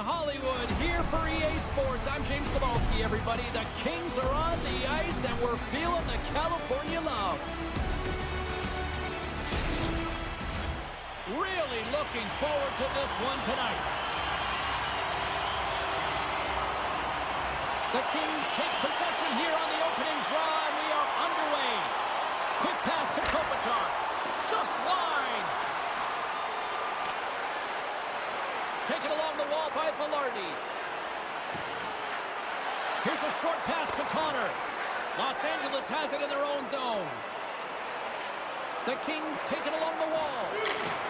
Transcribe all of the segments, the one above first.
Hollywood, here for EA Sports. I'm James Cebulski, everybody. The Kings are on the ice, and we're feeling the California love. Really looking forward to this one tonight. The Kings take possession here on the opening draw, and we are underway. Quick pass to Kopitar. Just wide. Taken along the wall by Velarde. Here's a short pass to Connor. Los Angeles has it in their own zone. The Kings take it along the wall.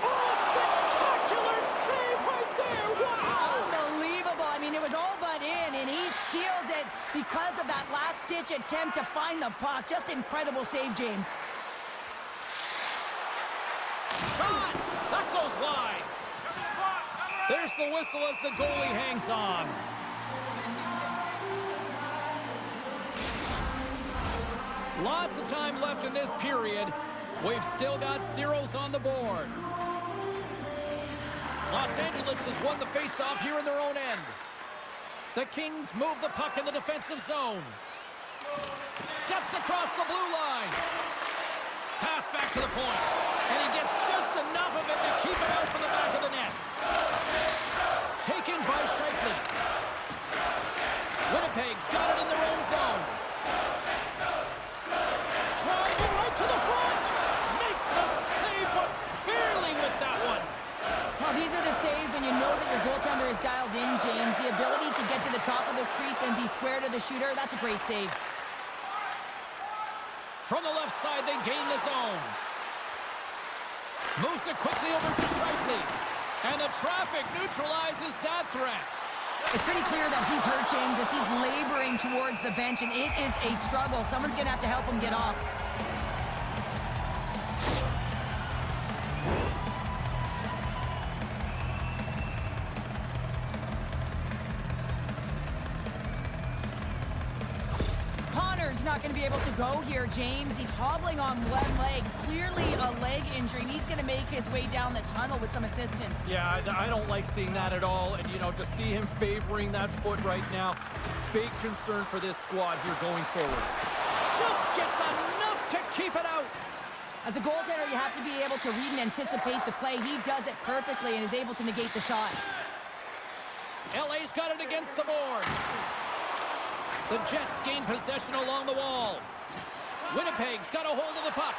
Oh, spectacular save right there. Wow. Unbelievable. I mean, it was all but in, and he steals it because of that last-ditch attempt to find the puck. Just incredible save, James. Shot! That goes wide. There's the whistle as the goalie hangs on. Lots of time left in this period. We've still got zeros on the board. Los Angeles has won the faceoff here in their own end. The Kings move the puck in the defensive zone. Steps across the blue line. Pass back to the point. And he gets just enough of it to keep it out from the back of the net. Taken by Scheifele. Winnipeg's got it in their own zone. Driving right to the front. Makes the save, but barely with that one. Well, these are the saves when you know that your goaltender is dialed in, James. The ability to get to the top of the crease and be square to the shooter, that's a great save. From the left side, they gain the zone. Moves it quickly over to Scheifele. And the traffic neutralizes that threat. It's pretty clear that he's hurt, James, as he's laboring towards the bench, and it is a struggle. Someone's going to have to help him get off. Not going to be able to go here, James. He's hobbling on one leg. Clearly a leg injury, and he's going to make his way down the tunnel with some assistance. Yeah, I don't like seeing that at all. And, you know, to see him favoring that foot right now, big concern for this squad here going forward. Just gets enough to keep it out. As a goaltender, you have to be able to read and anticipate the play. He does it perfectly and is able to negate the shot. LA's got it against the boards. The Jets gain possession along the wall. Winnipeg's got a hold of the puck.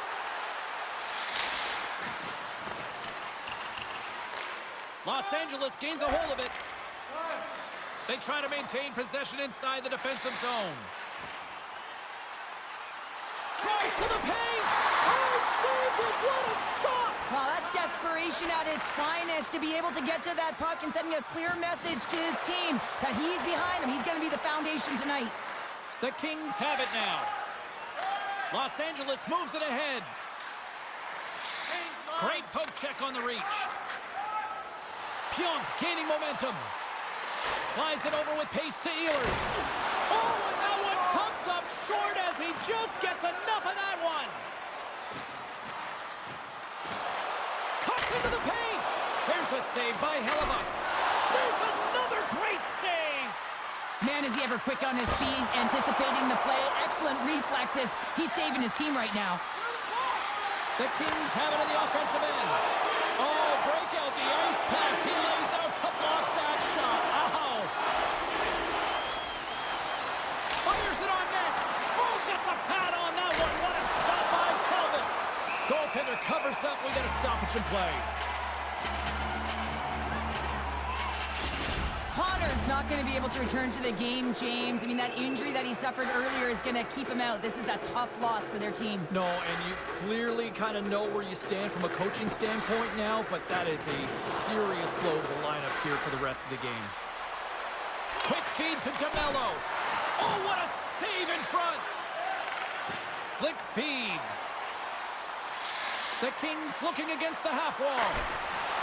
Los Angeles gains a hold of it. They try to maintain possession inside the defensive zone. Drives to the paint. Oh, saved it. What a stop. Well, that's desperation at its finest, to be able to get to that puck and sending a clear message to his team that he's behind him. He's going to be the foundation tonight. The Kings have it now. Los Angeles moves it ahead. Great poke check on the reach. Pionk's gaining momentum. Slides it over with pace to Ehlers. Oh, and that one pumps up short as he just gets enough of that one. Cuts into the paint. There's a save by Hellebuyck. There's another great save. Man, is he ever quick on his feet, anticipating the play. Excellent reflexes. He's saving his team right now. The Kings have it in the offensive end. Oh, break out the ice packs. He lays out to block that shot. Ow. Fires it on net. Oh, gets a pad on that one. What a stop by Talbot. Goaltender covers up. We got a stoppage in play. Connor's not going to be able to return to the game, James. I mean, that injury that he suffered earlier is going to keep him out. This is a tough loss for their team. No, and you clearly kind of know where you stand from a coaching standpoint now, but that is a serious blow to the lineup here for the rest of the game. Quick feed to DeMello. Oh, what a save in front. Slick feed. The Kings looking against the half wall.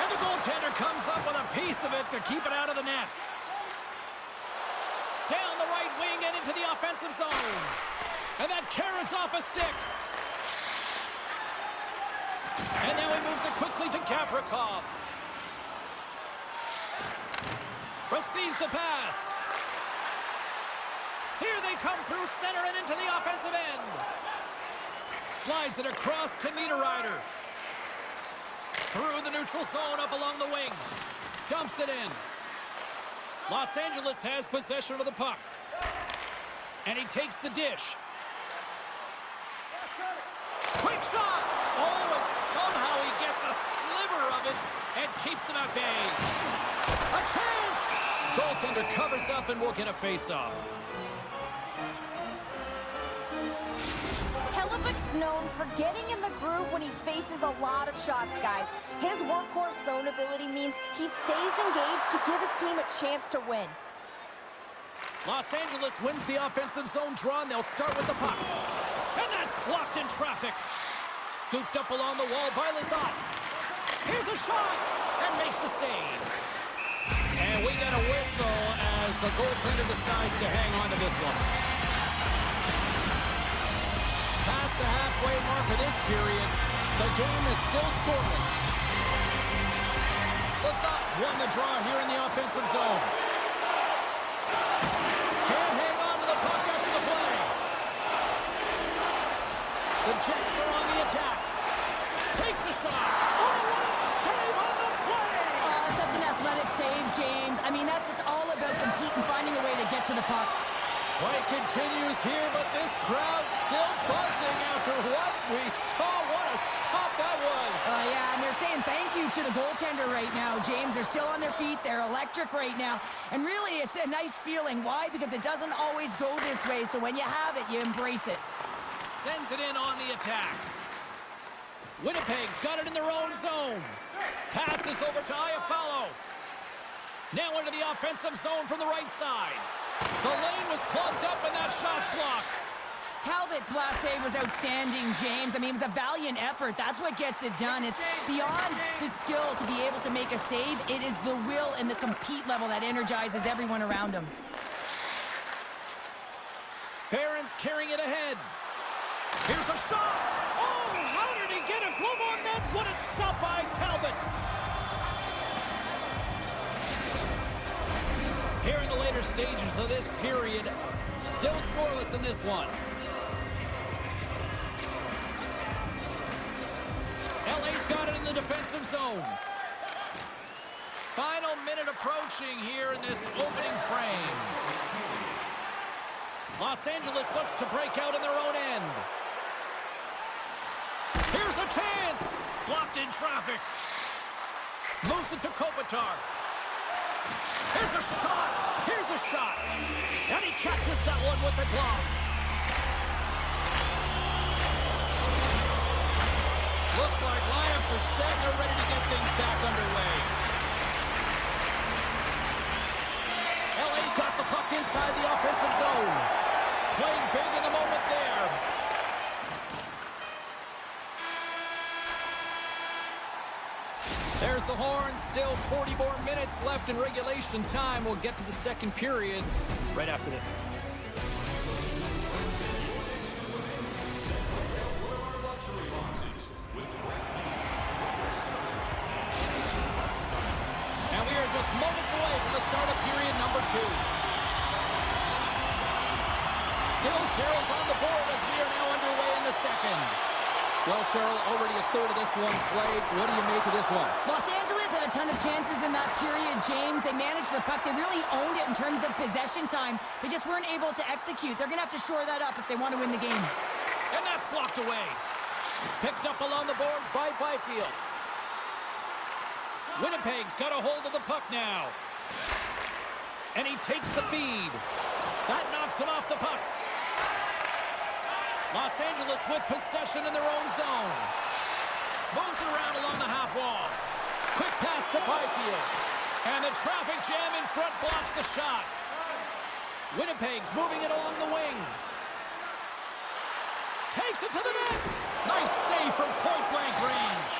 And the goaltender comes up with a piece of it to keep it out of the net. Down the right wing and into the offensive zone. And that carries off a stick. And now he moves it quickly to Gavrikov. Receives the pass. Here they come through center and into the offensive end. Slides it across to Niederreiter. Through the neutral zone, up along the wing. Dumps it in. Los Angeles has possession of the puck. And he takes the dish. Quick shot! Oh, and somehow he gets a sliver of it and keeps them at bay. A chance! Goaltender covers up and will get a face-off. Hellebuck's known for getting in the groove when he faces a lot of shots, guys. His workhorse zone ability means he stays engaged to give his team a chance to win. Los Angeles wins the offensive zone draw, and they'll start with the puck. And that's blocked in traffic. Scooped up along the wall by Lizotte. Here's a shot, and makes the save. And we get a whistle as the goaltender decides to hang on to this one. Past the halfway mark of this period, the game is still scoreless. Lizotte's won the draw here in the offensive zone. Can't hang on to the puck after the play. The Jets are on the attack. Takes the shot. Oh, what a save on the play! Oh, that's such an athletic save, James. I mean, that's just all about competing, finding a way to get to the puck. Play continues here, but this crowd's still buzzing after what we saw. What a stop that was. Yeah, and they're saying thank you to the goaltender right now, James. They're still on their feet. They're electric right now. And really, it's a nice feeling. Why? Because it doesn't always go this way, so when you have it, you embrace it. Sends it in on the attack. Winnipeg's got it in their own zone. Passes over to Iafallo. Now into the offensive zone from the right side. The lane was plugged up and that shot's blocked. Talbot's last save was outstanding, James. I mean, it was a valiant effort. That's what gets it done. It's beyond the skill to be able to make a save. It is the will and the compete level that energizes everyone around him. Barron's carrying it ahead. Here's a shot. Oh, how did he get a glove on that? What a stop by Talbot. Here in the later stages of this period, still scoreless in this one. LA's got it in the defensive zone. Final minute approaching here in this opening frame. Los Angeles looks to break out in their own end. Here's a chance! Blocked in traffic. Moves it to Kopitar. Here's a shot! Here's a shot! And he catches that one with the glove. Looks like Lions are set and they're ready to get things back underway. LA's got the puck inside the offensive zone. Playing big in the moment there. There's the horn. Still 40 more minutes left in regulation time. We'll get to the second period right after this. And we are just moments away from the start of period number 2. Still zeros on the board as we are now underway in the second. Well, Cheryl, already a third of this one played. What do you make of this one? Los Angeles had a ton of chances in that period, James. They managed the puck. They really owned it in terms of possession time. They just weren't able to execute. They're going to have to shore that up if they want to win the game. And that's blocked away. Picked up along the boards by Byfield. Winnipeg's got a hold of the puck now. And he takes the feed. That knocks him off the puck. Los Angeles with possession in their own zone. Moves it around along the half wall. Quick pass to Byfield. And the traffic jam in front blocks the shot. Winnipeg's moving it along the wing. Takes it to the net. Nice save from point-blank range.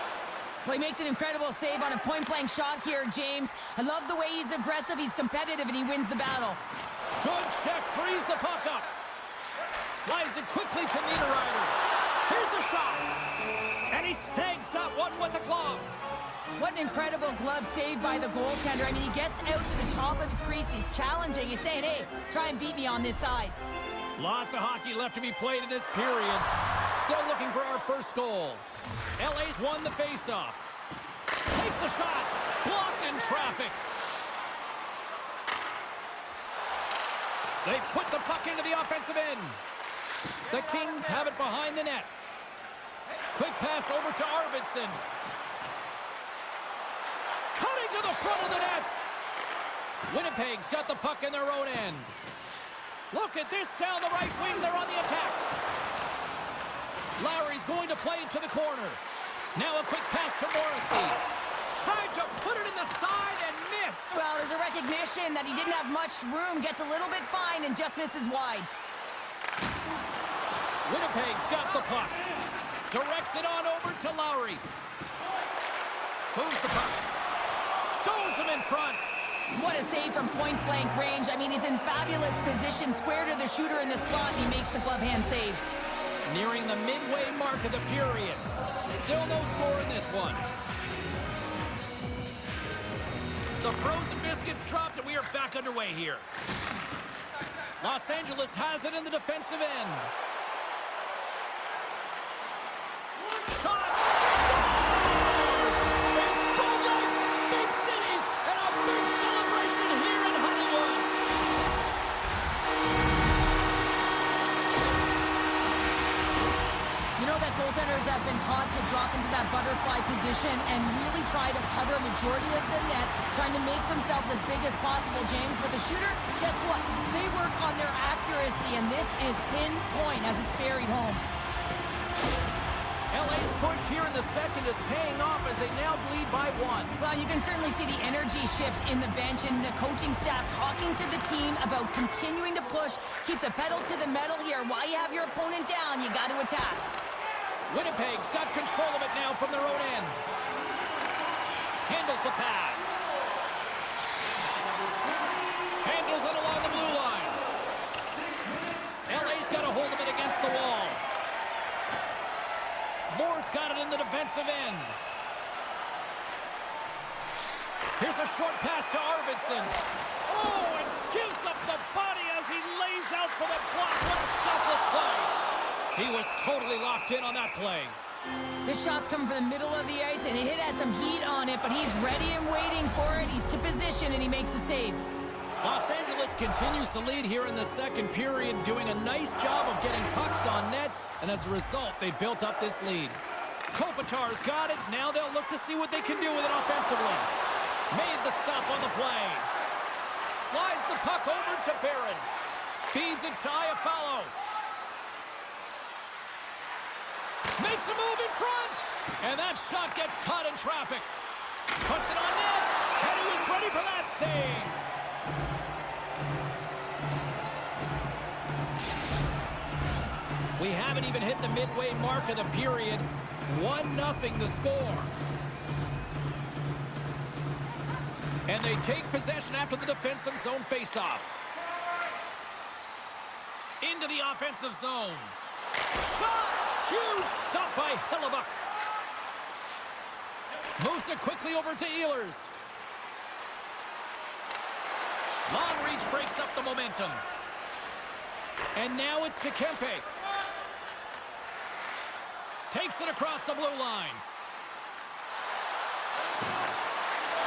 Well, he makes an incredible save on a point-blank shot here, James. I love the way he's aggressive, he's competitive, and he wins the battle. Good check, frees the puck up. Slides it quickly to Niederreiter. Here's a shot. And he snags that one with the glove. What an incredible glove save by the goaltender. I mean, he gets out to the top of his crease. He's challenging. He's saying, hey, try and beat me on this side. Lots of hockey left to be played in this period. Still looking for our first goal. LA's won the faceoff. Takes a shot. Blocked in traffic. They put the puck into the offensive end. The Kings have it behind the net. Quick pass over to Arvidsson. Cutting to the front of the net. Winnipeg's got the puck in their own end. Look at this down the right wing. They're on the attack. Lowry's going to play it to the corner. Now a quick pass to Morrissey. Tried to put it in the side and missed. Well, there's a recognition that he didn't have much room. Gets a little bit fine and just misses wide. Winnipeg's got the puck. Directs it on over to Lowry. Moves the puck. Stones him in front. What a save from point-blank range. I mean, he's in fabulous position, square to the shooter in the slot, and he makes the glove hand save. Nearing the midway mark of the period. Still no score in this one. The frozen biscuits dropped, and we are back underway here. Los Angeles has it in the defensive end. Shot! Scores! It's Bogarts! Big cities! And a big celebration here in Hollywood! You know that goaltenders have been taught to drop into that butterfly position and really try to cover a majority of the net, trying to make themselves as big as possible, James. But the shooter, guess what? They work on their accuracy, and this is pinpoint as it's buried home. LA's push here in the second is paying off as they now lead by 1. Well, you can certainly see the energy shift in the bench and the coaching staff talking to the team about continuing to push, keep the pedal to the metal here. While you have your opponent down, you got to attack. Winnipeg's got control of it now from their own end. Handles the pass. Handles it along the blue line. LA's got a hold of it against the wall. Moore's got it in the defensive end. Here's a short pass to Arvidsson. Oh, and gives up the body as he lays out for the block. What a selfless play. He was totally locked in on that play. This shot's coming from the middle of the ice, and it has some heat on it, but he's ready and waiting for it. He's to position, and he makes the save. Los Angeles continues to lead here in the second period, doing a nice job of getting pucks on net, and as a result, they built up this lead. Kopitar's got it. Now they'll look to see what they can do with it offensively. Made the stop on the play. Slides the puck over to Barron. Feeds it to Iafallo. Makes a move in front. And that shot gets caught in traffic. Puts it on net. And he was ready for that save. We haven't even hit the midway mark of the period. 1-0 the score. And they take possession after the defensive zone faceoff. Into the offensive zone. Shot! Huge stop by Hellebuyck. Moves it quickly over to Ehlers. Long reach breaks up the momentum. And now it's to Kempe. Takes it across the blue line.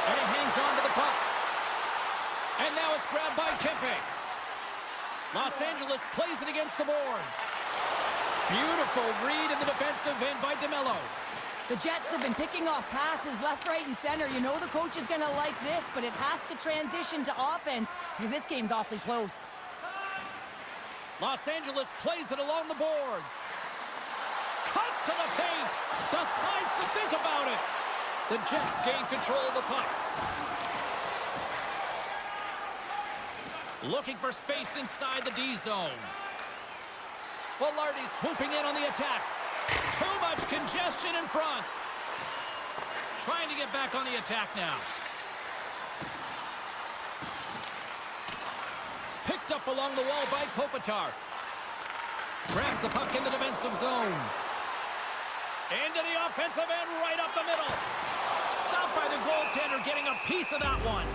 And he hangs on to the puck. And now it's grabbed by Kempe. Los Angeles plays it against the boards. Beautiful read in the defensive end by DeMello. The Jets have been picking off passes left, right, and center. You know the coach is going to like this, but it has to transition to offense because this game's awfully close. Los Angeles plays it along the boards. Cuts to the paint. Decides to think about it. The Jets gain control of the puck. Looking for space inside the D zone. Velarde swooping in on the attack. Too much congestion in front. Trying to get back on the attack now. Picked up along the wall by Kopitar. Grabs the puck in the defensive zone. Into the offensive end, right up the middle. Stopped by the goaltender, getting a piece of that one.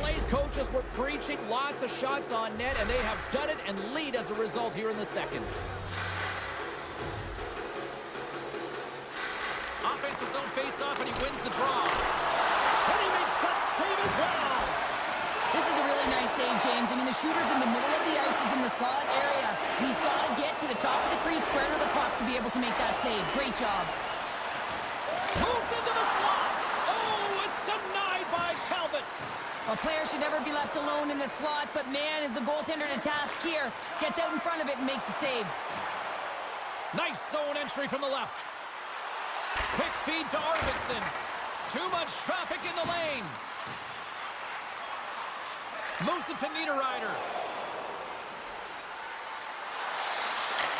LA's coaches were preaching lots of shots on net, and they have done it and lead as a result here in the second. Offensive zone face-off, and he wins the draw. And he makes that save as well. This is a really nice save, James. I mean, the shooter's in the middle of the ice. He's in the slot area. And he's got to get to the top of the crease, square to the puck to be able to make that save. Great job. Moves into the slot. Oh, it's denied by Talbot. A player should never be left alone in the slot, but man, is the goaltender to task here. Gets out in front of it and makes the save. Nice zone entry from the left. Quick feed to Arvidsson. Too much traffic in the lane. Moves it to Niederreiter.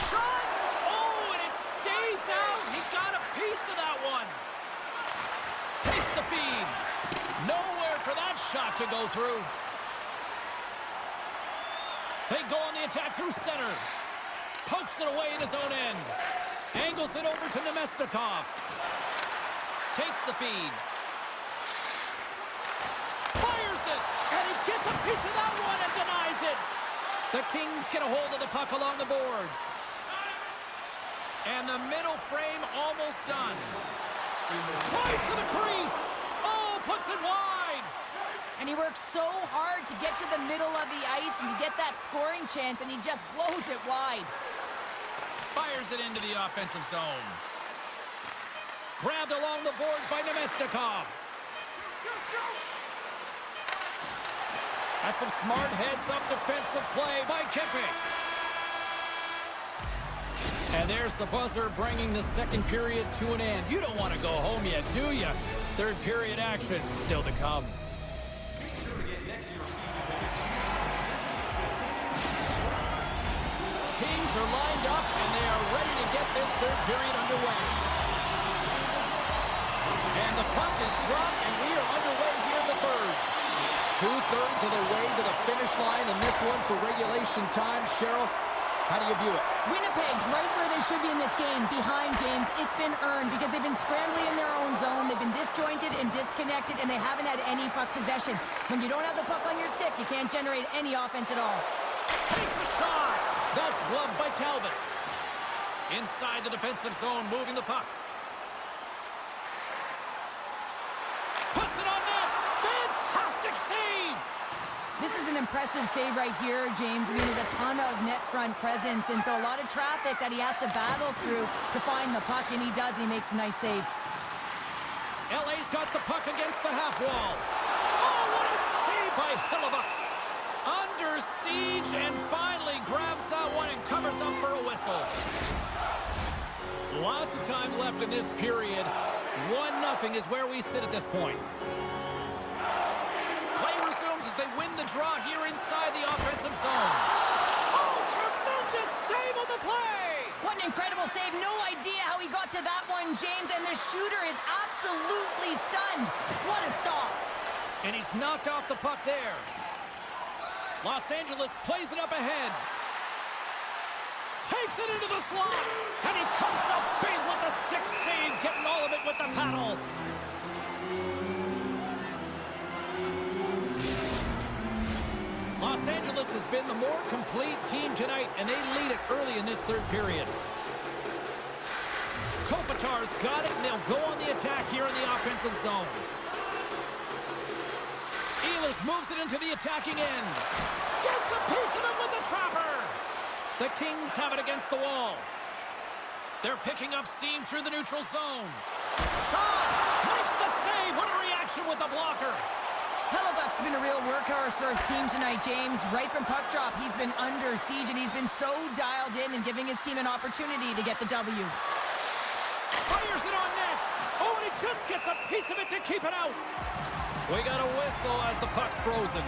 Shot! Oh, and it stays out. He got a piece of that one. Takes the feed. Nowhere for that shot to go through. They go on the attack through center. Pokes it away in his own end. Angles it over to Nemestikov. Takes the feed. Fires it. And he gets a piece of that one and denies it. The Kings get a hold of the puck along the boards. And the middle frame almost done. Tries to the crease. Oh, puts it wide. And he works so hard to get to the middle of the ice and to get that scoring chance, and he just blows it wide. Fires it into the offensive zone. Grabbed along the boards by Nemestikov. That's some smart heads-up defensive play by Kempe. And there's the buzzer bringing the second period to an end. You don't want to go home yet, do you? Third period action still to come. Teams are lined up, and they are ready to get this third period underway. And the puck is dropped, and we are underway here in the third. Two-thirds of the way to the finish line in this one for regulation time. Cheryl, how do you view it? Winnipeg's right where they should be in this game, behind James. It's been earned because they've been scrambling in their own zone. They've been disjointed and disconnected, and they haven't had any puck possession. When you don't have the puck on your stick, you can't generate any offense at all. Takes a shot. That's gloved by Talbot. Inside the defensive zone, moving the puck. Puts it on net. Fantastic save. This is an impressive save right here, James. I mean, there's a ton of net front presence, and so a lot of traffic that he has to battle through to find the puck, and he does, and he makes a nice save. LA's got the puck against the half wall. Oh, what a save by Hellebuyck. Under siege, and finally grabs that one and covers up for a whistle. Lots of time left in this period. 1-0 is where we sit at this point. Play resumes as they win the draw here inside the offensive zone. Oh, tremendous save on the play! What an incredible save. No idea how he got to that one, James, and the shooter is absolutely stunned. What a stop. And he's knocked off the puck there. Los Angeles plays it up ahead. Takes it into the slot. And he comes up big with the stick save, getting all of it with the paddle. Los Angeles has been the more complete team tonight, and they lead it early in this third period. Kopitar's got it, and they'll go on the attack here in the offensive zone. Ehlers moves it into the attacking end. Gets a piece of it with the trapper. The Kings have it against the wall. They're picking up steam through the neutral zone. Shot! Makes the save. What a reaction with the blocker. Hellebuyck's been a real workhorse for his team tonight, James. Right from puck drop, he's been under siege, and he's been so dialed in and giving his team an opportunity to get the W. Fires it on net. Oh, and he just gets a piece of it to keep it out. We got a whistle as the puck's frozen.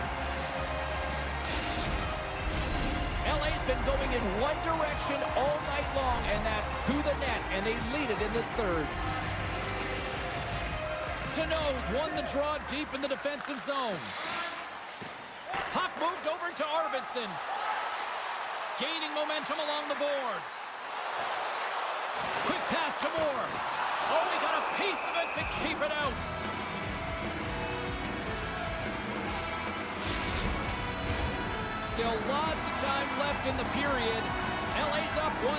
LA's been going in one direction all night long, and that's to the net, and they lead it in this third. Deneau's won the draw deep in the defensive zone. Puck moved over to Arvidsson. Gaining momentum along the boards. Quick pass to Moore. Oh, he got a piece of it to keep it out. Still lots of time left in the period. LA's up 1-0.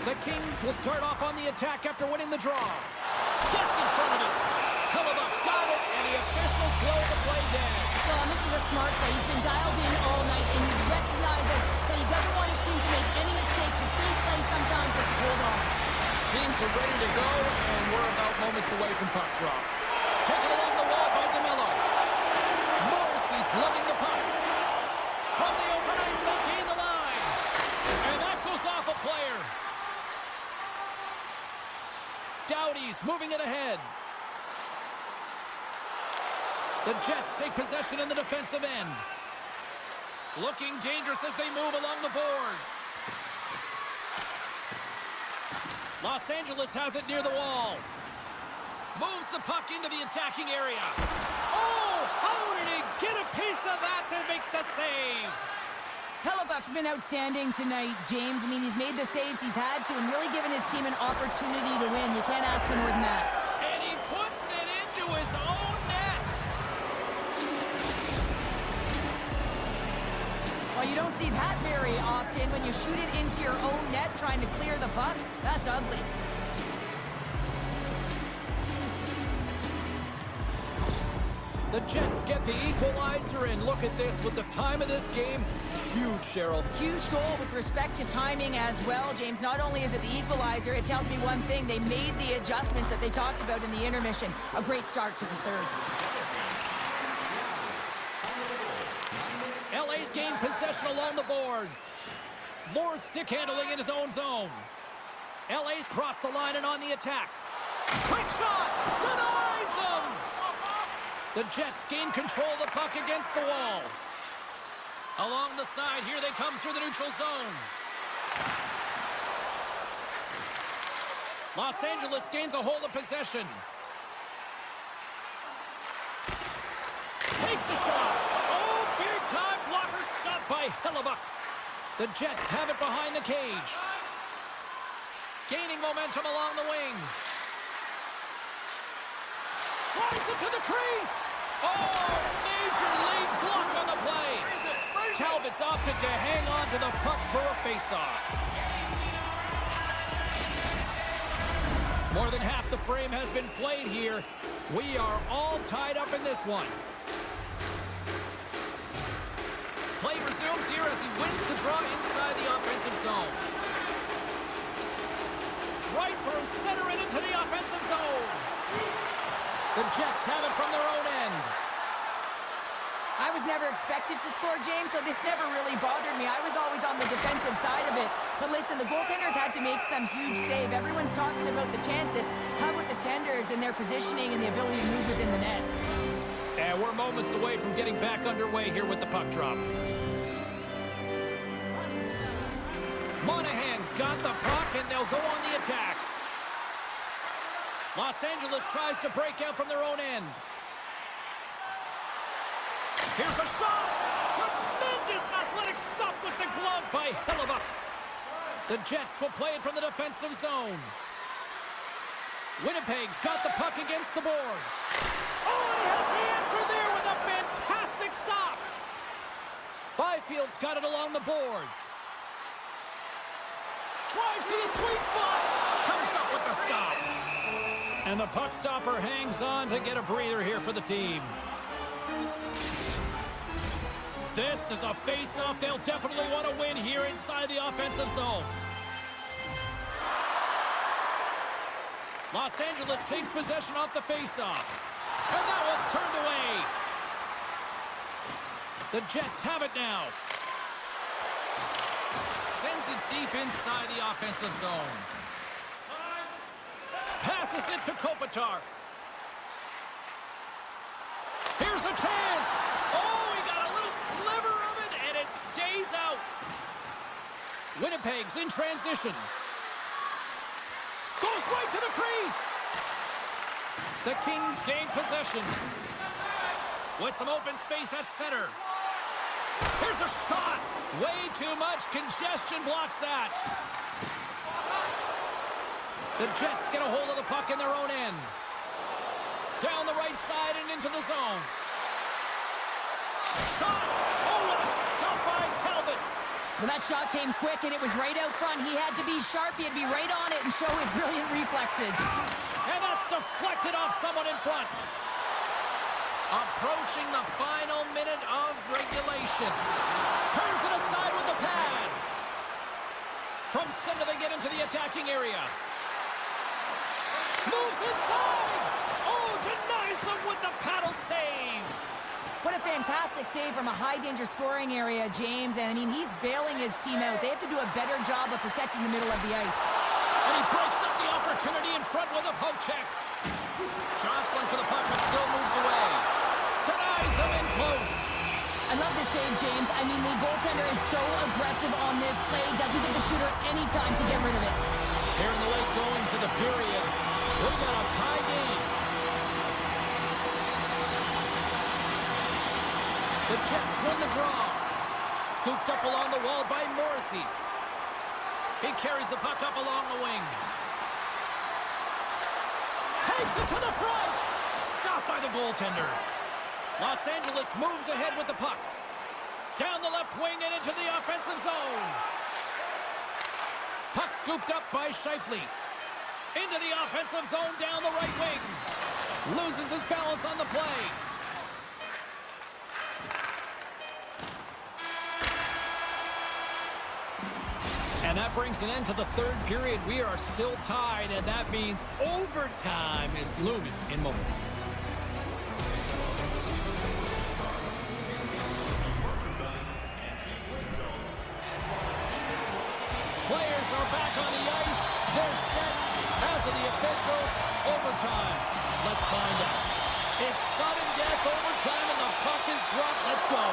The Kings will start off on the attack after winning the draw. Gets in front of it. Hellebuck's got it, and the officials blow the play dead. Well, and this is a smart play. He's been dialed in all night, and he recognizes that he doesn't want his team to make any mistakes. The same play sometimes is hold on. Teams are ready to go, and we're about moments away from puck drop. Taken along the wall by DeMello. Morrissey's lugging the puck. From the open ice, they'll gain the line. And that goes off a player. Doughty's moving it ahead. The Jets take possession in the defensive end. Looking dangerous as they move along the boards. Los Angeles has it near the wall. Moves the puck into the attacking area. Oh, how did he get a piece of that to make the save? Hellebuck's been outstanding tonight, James. I mean, he's made the saves he's had to and really given his team an opportunity to win. You can't ask for more than that. And he puts it into his own net. Well, you don't see that very often when you shoot it into your own net trying to clear the puck. That's ugly. The Jets get the equalizer, and look at this with the time of this game. Huge, Cheryl. Huge goal with respect to timing as well, James. Not only is it the equalizer, it tells me one thing. They made the adjustments that they talked about in the intermission. A great start to the third. LA's gained possession along the boards. More stick handling in his own zone. LA's crossed the line and on the attack. Quick shot! Denies him! The Jets gain control of the puck against the wall. Along the side, here they come through the neutral zone. Los Angeles gains a hold of possession. Takes a shot. Oh, big-time blocker stopped by Hellebuck. The Jets have it behind the cage. Gaining momentum along the wing. Drives it to the crease. Oh, major league block on the play. Talbot's opted to hang on to the puck for a face-off. More than half the frame has been played here. We are all tied up in this one. Play resumes here as he wins the draw inside the offensive zone. Right through center and into the offensive zone. The Jets have it from their own end. I was never expected to score, James, so this never really bothered me. I was always on the defensive side of it. But listen, the goaltenders had to make some huge save. Everyone's talking about the chances. How about the tenders and their positioning and the ability to move within the net? And we're moments away from getting back underway here with the puck drop. Monahan's got the puck, and they'll go on the attack. Los Angeles tries to break out from their own end. Here's a shot! Tremendous athletic stop with the glove by Hellebuck. The Jets will play it from the defensive zone. Winnipeg's got the puck against the boards. Oh, and he has the answer there with a fantastic stop. Byfield's got it along the boards. Drives to the sweet spot. Comes up with the stop. And the puck stopper hangs on to get a breather here for the team. This is a face-off they'll definitely want to win here inside the offensive zone. Los Angeles takes possession off the face-off. And that one's turned away. The Jets have it now. Sends it deep inside the offensive zone. Passes it to Kopitar. Here's a chance. Oh, he got a little sliver of it, and it stays out. Winnipeg's in transition. Goes right to the crease. The Kings gain possession. With some open space at center. Here's a shot. Way too much congestion blocks that. The Jets get a hold of the puck in their own end. Down the right side and into the zone. Shot. Oh, what a stop by Talbot. Well, that shot came quick, and it was right out front. He had to be sharp. He had to be right on it and show his brilliant reflexes. And that's deflected off someone in front. Approaching the final minute of regulation. Turns it aside with the pad. From center, they get into the attacking area. Moves inside. Oh, denies them with the paddle save. What a fantastic save from a high-danger scoring area, James. And, I mean, he's bailing his team out. They have to do a better job of protecting the middle of the ice. And he breaks up the opportunity in front with a poke check. Jostling for the puck, but still moves away. Denies them in close. I love this save, James. I mean, the goaltender is so aggressive on this play. Doesn't give the shooter any time to get rid of it. Here in the late goings of the period, we got a tie game. The Jets win the draw. Scooped up along the wall by Morrissey. He carries the puck up along the wing. Takes it to the front. Stopped by the goaltender. Los Angeles moves ahead with the puck. Down the left wing and into the offensive zone. Puck scooped up by Scheifele. Into the offensive zone down the right wing. Loses his balance on the play. And that brings an end to the third period. We are still tied, and that means overtime is looming in moments. Players are back on the ice. They're set. As of the officials, overtime. Let's find out. It's sudden death overtime, and the puck is dropped. Let's go.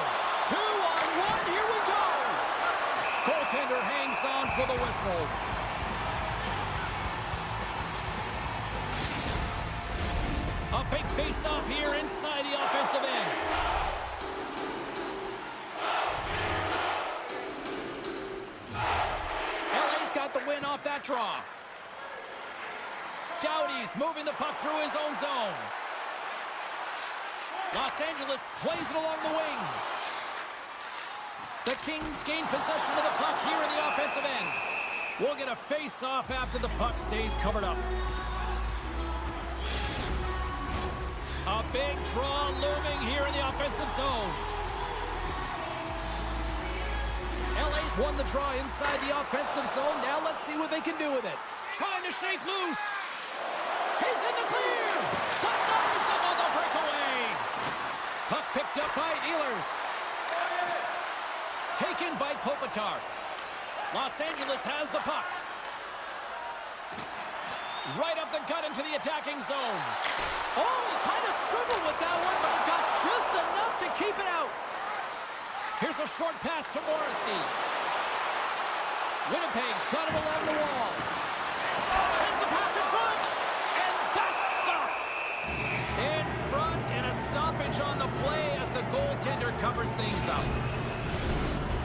2-on-1. Here we go. Goaltender hangs on for the whistle. A big face-off here inside the offensive end. LA's got the win off that draw. Doughty's moving the puck through his own zone. Los Angeles plays it along the wing. The Kings gain possession of the puck here in the offensive end. We'll get a face-off after the puck stays covered up. A big draw looming here in the offensive zone. LA's won the draw inside the offensive zone. Now let's see what they can do with it. Trying to shake loose. He's in the clear. Denies him on the breakaway. Puck picked up by Ehlers. Taken by Kopitar. Los Angeles has the puck. Right up the gut into the attacking zone. Oh, he kind of struggled with that one, but he got just enough to keep it out. Here's a short pass to Morrissey. Winnipeg's got it along the wall. Sends the pass in front, and that's stopped. In front, and a stoppage on the play as the goaltender covers things up.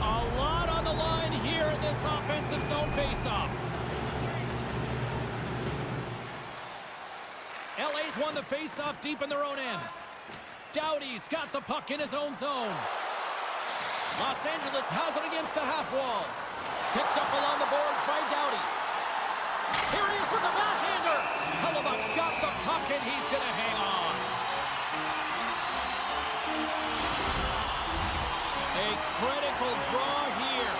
A lot on the line here in this offensive zone faceoff. LA's won the faceoff deep in their own end. Doughty's got the puck in his own zone. Los Angeles has it against the half wall. Picked up along the boards by Doughty. Here he is with the backhander. Hellebuck's got the puck and he's going to hang on. A critical draw here.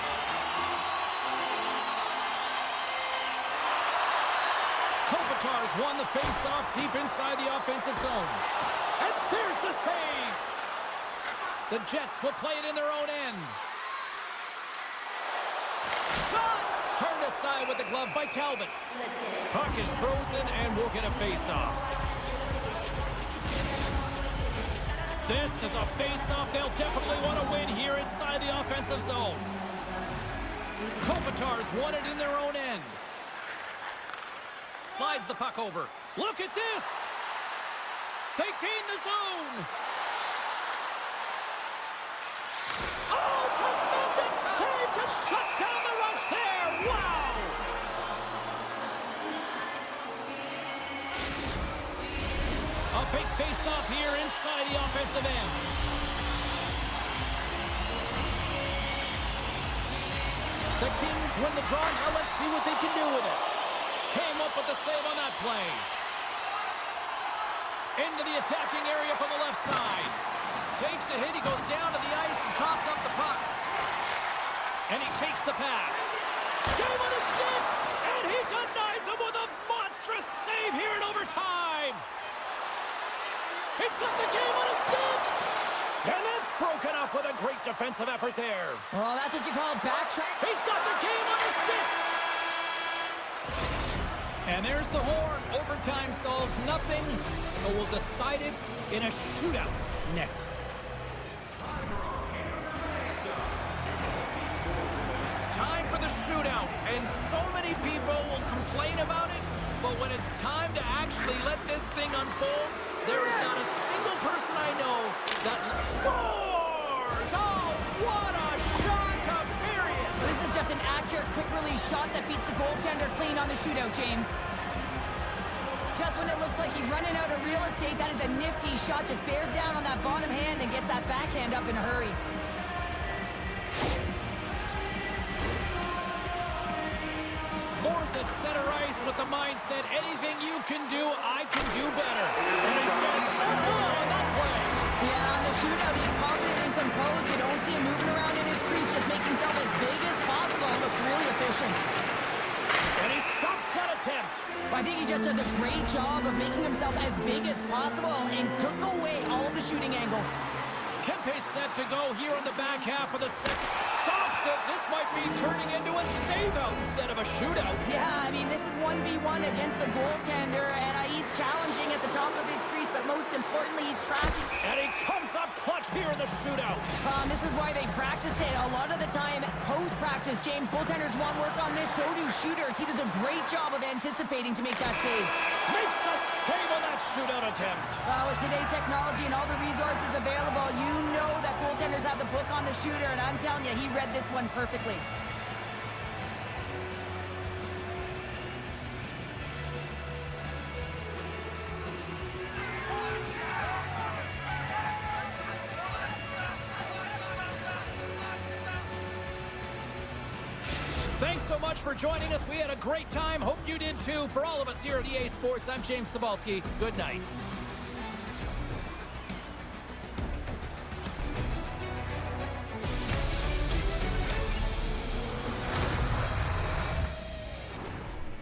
Kopitar's won the face-off deep inside the offensive zone. And there's the save. The Jets will play it in their own end. Shot! Turned aside with the glove by Talbot. Puck is frozen and we'll get a face-off. This is a face-off they'll definitely want to win here inside the offensive zone. Kopitar's won it in their own end. Slides the puck over. Look at this! They gain the zone! Oh! tremendous save to shut down the rush there. Wow! A big face-off here inside the offensive end. The Kings win the draw. Now let's see what they can do with it. Came up with the save on that play. Into the attacking area from the left side. Takes a hit. He goes down to the ice and coughs up the puck. And he takes the pass. Game on a stick. And he denies him with a monstrous save here in overtime. He's got the game on a stick. And that's broken up with a great defensive effort there. Well, that's what you call backtrack. He's got the game on his stick. And there's the horn. Overtime solves nothing, so we'll decide it in a shootout next. Time for the shootout, and so many people will complain about it, but when it's time to actually let this thing unfold, there is not a single person I know that scores! Oh, what a shot to period! This is just an accurate, quick-release shot that beats the goaltender clean on the shootout, James. Just when it looks like he's running out of real estate, that is a nifty shot. Just bears down on that bottom hand and gets that backhand up in a hurry. Moore's at center ice with the mindset, anything you can do, I can do better. And he says, oh, on that play. Yeah, on the shootout, he's confident and composed. You don't see him moving around in his crease. Just makes himself as big as possible. Looks really efficient. And he stops that attempt. I think he just does a great job of making himself as big as possible and took away all of the shooting angles. Kempe's set to go here in the back half of the second. Stops it. This might be turning into a save-out instead of a shootout. Yeah, I mean, this is 1v1 against the goaltender, and he's challenging at the top of his crease, but most importantly, he's tracking. And he comes up clutch here in the shootout. This is why they practice it a lot of the time. Post-practice, James, goaltenders want work on this, so do shooters. He does a great job of anticipating to make that save. Makes a save on that shootout attempt. With today's technology and all the resources available, you know that goaltenders have the book on the shooter, and I'm telling you, he read this one perfectly. Thanks so much for joining us. We had a great time. Hope you did too. For all of us here at EA Sports, I'm James Cybulski. Good night.